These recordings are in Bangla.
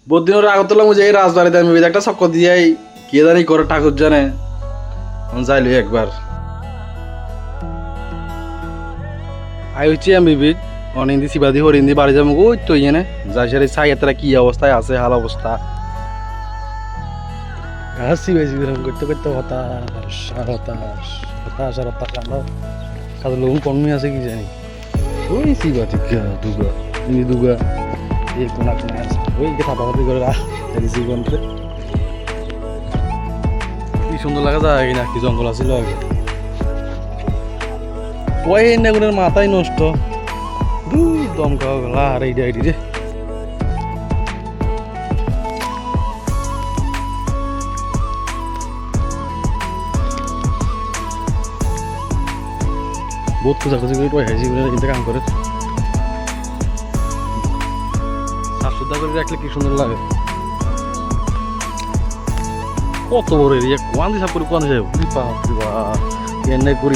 বদিনের আগতলা মুঝে এই রাজবাড়িতে আমি একটা চক্কর দিয়াই কে জানি করে ঠাকুর জানে যাইলি একবার আই হচ্ছে আমি বিবিধ অনিন্দি শিবাদি হরিন্দি বাড়ি যাবো ওই তো ইয়ে যাই সারি সাই এতটা কি অবস্থায় আছে হাল অবস্থা হাসি বেশি করতে করতে হতাশ আর হতাশ হতাশ আর হতাশ আমরা কাজে লোক কমই আছে কি জানি ওই শিবাদি দুগা ইনি দুগা এই কোনা কোনা আছে ওই যে ফাটাফাটি করে জীবনতে কি সুন্দর লাগা যায় না কি জঙ্গল আছিল আগে ওই নেগুনের মাথায় নষ্ট দুই দম খাওয়া গেল আর এইটা এইটি রে বহুত খোঁজাখুঁজি করে টয় হাইছি কিন্তু কাম করে সাফসুদ্ধা করে রাখলে কি সুন্দর লাগে কত বড় এরিয়া কোয়ান দিশা করে কোয়ান যায় এনে করি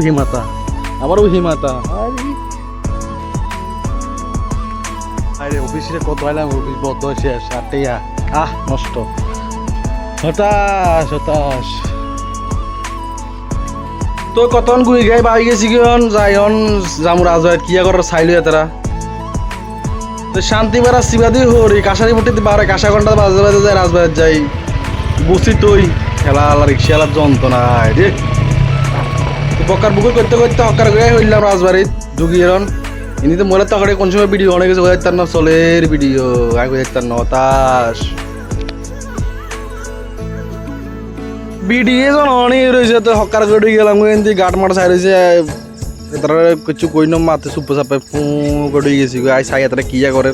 হিমাতা আবার ওই হিমাতা আরে অফিসে কত আইলাম অফিস বদ্ধ শেষ আটটা নষ্ট হতাশ হতাশ তো কতন গুই গাই বাই গেছি কিয়ন যাইন জামু রাজবাড়ি কিয়া করার চাইলো তারা তো শান্তি বারা শিবাদি হরি কাশারি মুটিতে বারে কাশা ঘন্টা বাজে বাজে যায় রাজবাড়ি যাই বসি তুই খেলা আলা রিক্সাওয়ালার যন্ত্রণায় রে বকার বুকুর করতে করতে হকার গায়ে হইলাম রাজবাড়িত ঢুকিয়েরন ইনি তো মোলা তখন কোন সময় ভিডিও অনেক কিছু হয়ে তার না চলের ভিডিও আগে তার নতাশ ভিডিও যখন অনেক রয়েছে তো হকার করে গেলাম কিন্তু গাট মাঠ সাই রয়েছে তারা কিছু কই না মাথে সুপ চাপে ফু করে গেছি আই সাই তারা কিয়া করে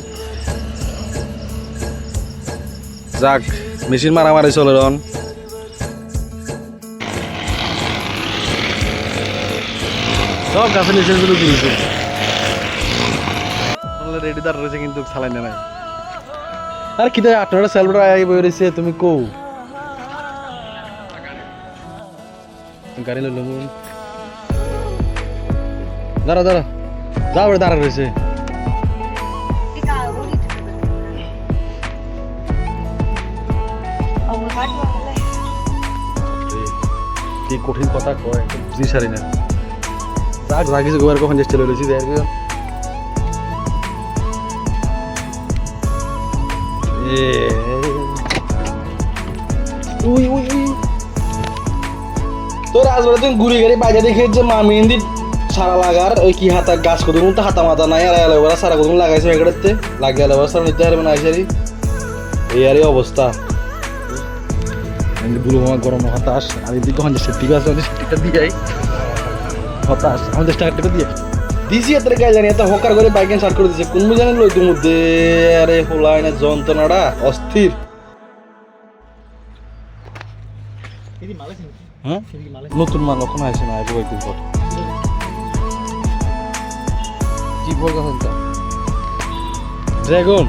যাক মেশিন মারামারি চলে রন সব গাছের নিচে শুধু দিয়েছে রেডি দাঁড় রয়েছে কিন্তু চালাই নাই আর কি আপনারা সেলফ আই বই রয়েছে তুমি কো গাড়ি লইলাম দাঁড়া দাঁড়া যাও দাঁড়া রয়েছে কি কঠিন কথা কয় বুঝি সারি না যাক যা কিছু গোবার কখন চেষ্টা রয়েছি যাই তো রাজবাড়ি তুমি ঘুরি গাড়ি বাইরে দেখে যে মামি হিন্দি সারা লাগার ওই কি হাতা গাছ কদুম তো হাতা মাথা নাই আর এলো ওরা সারা কদুম লাগাইছে এগুলোতে লাগিয়ে এলো সারা নিতে পারবে না আইসারি এই আর অবস্থা বুড়ো মামা গরম হতাশ আর এদিকে কখন সেফটি গাছ আমাদের সেফটিটা দিয়ে হতাশ আমাদের স্টার্টটা দিয়ে দিছি এত গায়ে জানি এত হকার করে বাইক স্টার্ট করে দিচ্ছে কোন জানেন লই তোর মধ্যে আরে হোলাই না যন্ত্রণাটা অস্থির হ্যাঁ নতুন মাল ওখানে আসে না আগে কয়েকদিন পর কি বল কথা ড্রাগন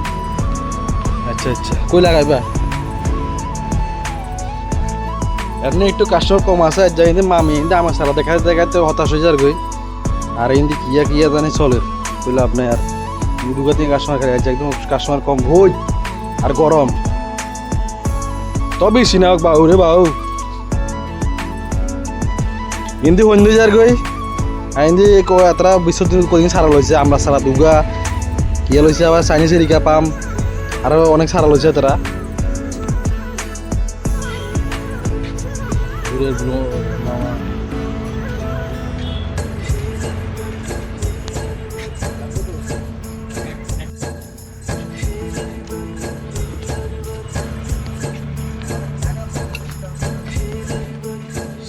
আচ্ছা আচ্ছা কই লাগাইবা এমনি একটু কাস্টমার কম আছে যাই কিন্তু মামি কিন্তু আমার সারা দেখাতে হতাশ হয়ে যার গই আর কিন্তু কিয়া কিয়া জানি চলে বুঝলে আপনি আর দুগা তিন কাস্টমার খাই আছে একদম কাস্টমার কম হই আর গরম তবে সিনাক বাউ রে বাউ হিন্দি হইন্দি যার গই হিন্দি এতটা বিশ্বদিন কোদিন সারা লইছে আমরা সারা দুগা কিয়া লইছে আবার চাইনিজ এরিকা পাম আরো অনেক সারা লইছে তারা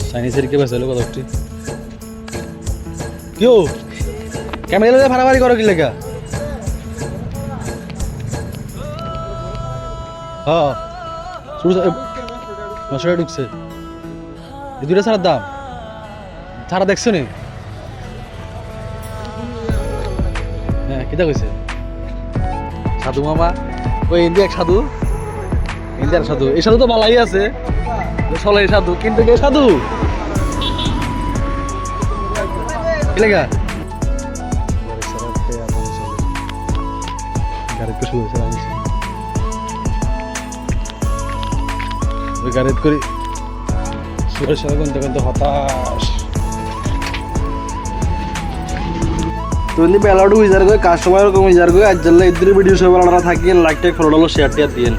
চাইনিজ এরিকা বেসা হলো কতটি কেউ ক্যামেরা ভাড়াভাড়ি করো কি লেখা হ্যাঁ মশলা ঢুকছে এই দুটা ছাড়ার দাম ছাড়া দেখছো নি হ্যাঁ কিটা কইছে সাধু মামা ওই ইন্ডিয়া এক সাধু ইন্ডিয়ার সাধু এই সাধু তো বালাই আছে চলে সাধু কিন্তু কে সাধু কি লেগা গাড়ি তো শুরু হয়েছে ওই গাড়িতে করি সুরের সাথে কিন্তু কিন্তু হতাশ তুমি বেলাডু ইজার করে কাস্টমার কম ইজার করে আজ জানলে ইদ্রি ভিডিও সব আপনারা থাকেন লাইক টাইক ফলো শেয়ার টিয়ার দিয়েন